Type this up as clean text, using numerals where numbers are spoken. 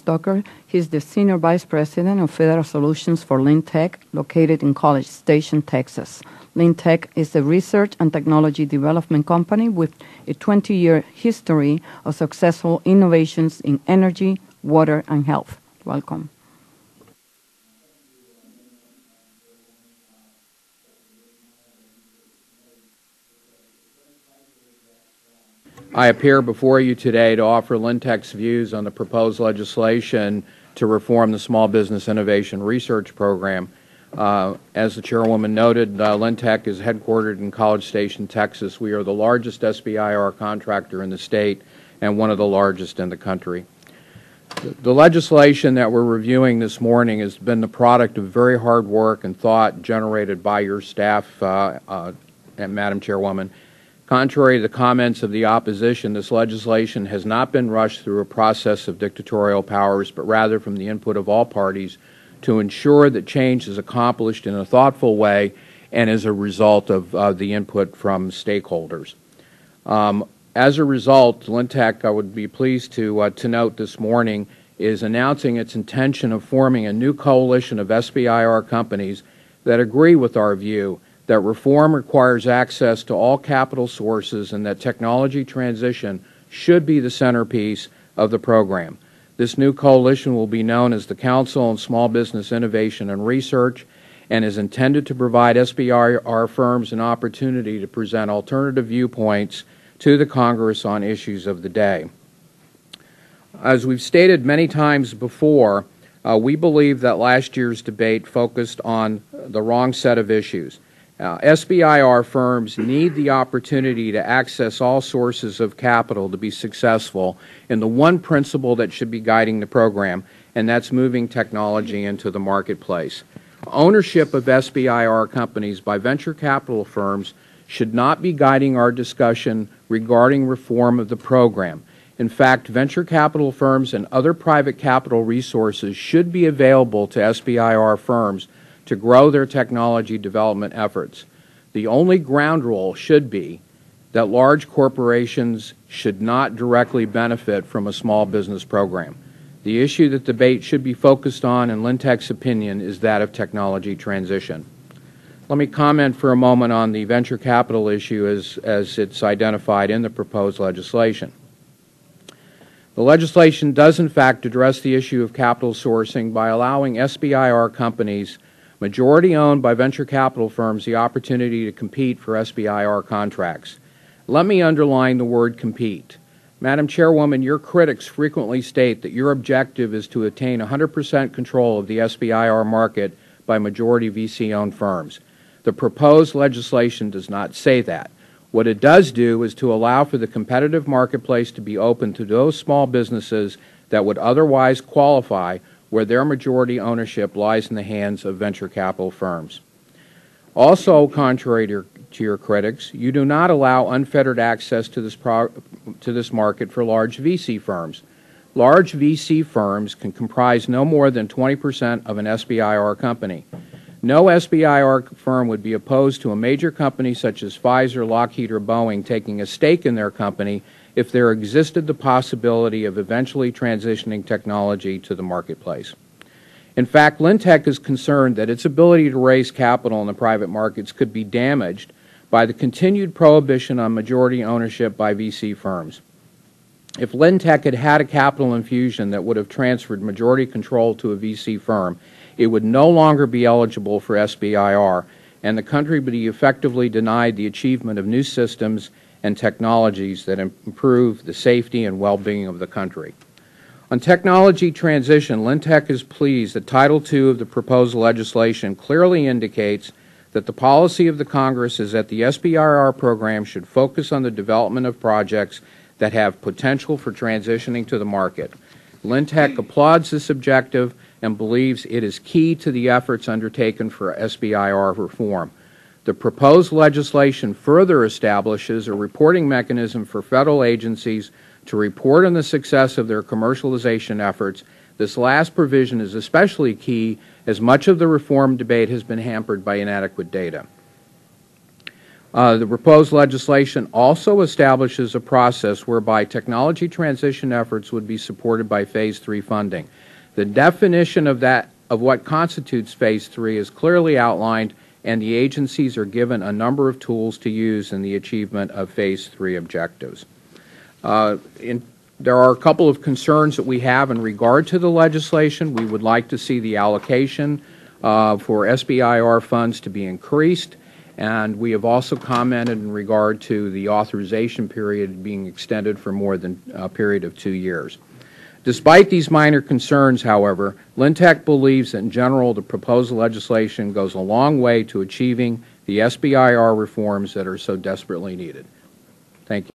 Stoker. He's the Senior Vice President of Federal Solutions for Lynntech, located in College Station, Texas. Lynntech is a research and technology development company with a 20-year history of successful innovations in energy, water, and health. Welcome. I appear before you today to offer Lynntech's views on the proposed legislation to reform the Small Business Innovation Research Program. As the Chairwoman noted, Lynntech is headquartered in College Station, Texas. We are the largest SBIR contractor in the state and one of the largest in the country. The legislation that we're reviewing this morning has been the product of very hard work and thought generated by your staff, Madam Chairwoman. Contrary to the comments of the opposition, this legislation has not been rushed through a process of dictatorial powers, but rather from the input of all parties to ensure that change is accomplished in a thoughtful way and as a result of the input from stakeholders. As a result, Lynntech, I would be pleased to note this morning, is announcing its intention of forming a new coalition of SBIR companies that agree with our view that reform requires access to all capital sources and that technology transition should be the centerpiece of the program. This new coalition will be known as the Council on Small Business Innovation and Research and is intended to provide SBIR firms an opportunity to present alternative viewpoints to the Congress on issues of the day. As we've stated many times before, we believe that last year's debate focused on the wrong set of issues. SBIR firms need the opportunity to access all sources of capital to be successful in the one principle that should be guiding the program, and that's moving technology into the marketplace. Ownership of SBIR companies by venture capital firms should not be guiding our discussion regarding reform of the program. In fact, venture capital firms and other private capital resources should be available to SBIR firms to grow their technology development efforts. The only ground rule should be that large corporations should not directly benefit from a small business program. The issue that debate should be focused on, in Lynntech's opinion, is that of technology transition. Let me comment for a moment on the venture capital issue as it's identified in the proposed legislation. The legislation does, in fact, address the issue of capital sourcing by allowing SBIR companies majority owned by venture capital firms the opportunity to compete for SBIR contracts. Let me underline the word compete. Madam Chairwoman, your critics frequently state that your objective is to attain 100% control of the SBIR market by majority VC-owned firms. The proposed legislation does not say that. What it does do is to allow for the competitive marketplace to be open to those small businesses that would otherwise qualify where their majority ownership lies in the hands of venture capital firms. Also, contrary to your critics, you do not allow unfettered access to this market for large VC firms. Large VC firms can comprise no more than 20% of an SBIR company. No SBIR firm would be opposed to a major company such as Pfizer, Lockheed, or Boeing taking a stake in their company if there existed the possibility of eventually transitioning technology to the marketplace. In fact, Lynntech is concerned that its ability to raise capital in the private markets could be damaged by the continued prohibition on majority ownership by VC firms. If Lynntech had had a capital infusion that would have transferred majority control to a VC firm, it would no longer be eligible for SBIR, and the country would be effectively denied the achievement of new systems and technologies that improve the safety and well-being of the country. On technology transition, Lynntech is pleased that Title II of the proposed legislation clearly indicates that the policy of the Congress is that the SBIR program should focus on the development of projects that have potential for transitioning to the market. Lynntech applauds this objective and believes it is key to the efforts undertaken for SBIR reform. The proposed legislation further establishes a reporting mechanism for federal agencies to report on the success of their commercialization efforts. This last provision is especially key as much of the reform debate has been hampered by inadequate data. The proposed legislation also establishes a process whereby technology transition efforts would be supported by Phase 3 funding. The definition of what constitutes Phase 3 is clearly outlined, and the agencies are given a number of tools to use in the achievement of Phase 3 objectives. There are a couple of concerns that we have in regard to the legislation. We would like to see the allocation for SBIR funds to be increased, and we have also commented in regard to the authorization period being extended for more than a period of 2 years. Despite these minor concerns, however, Lynntech believes that in general the proposed legislation goes a long way to achieving the SBIR reforms that are so desperately needed. Thank you.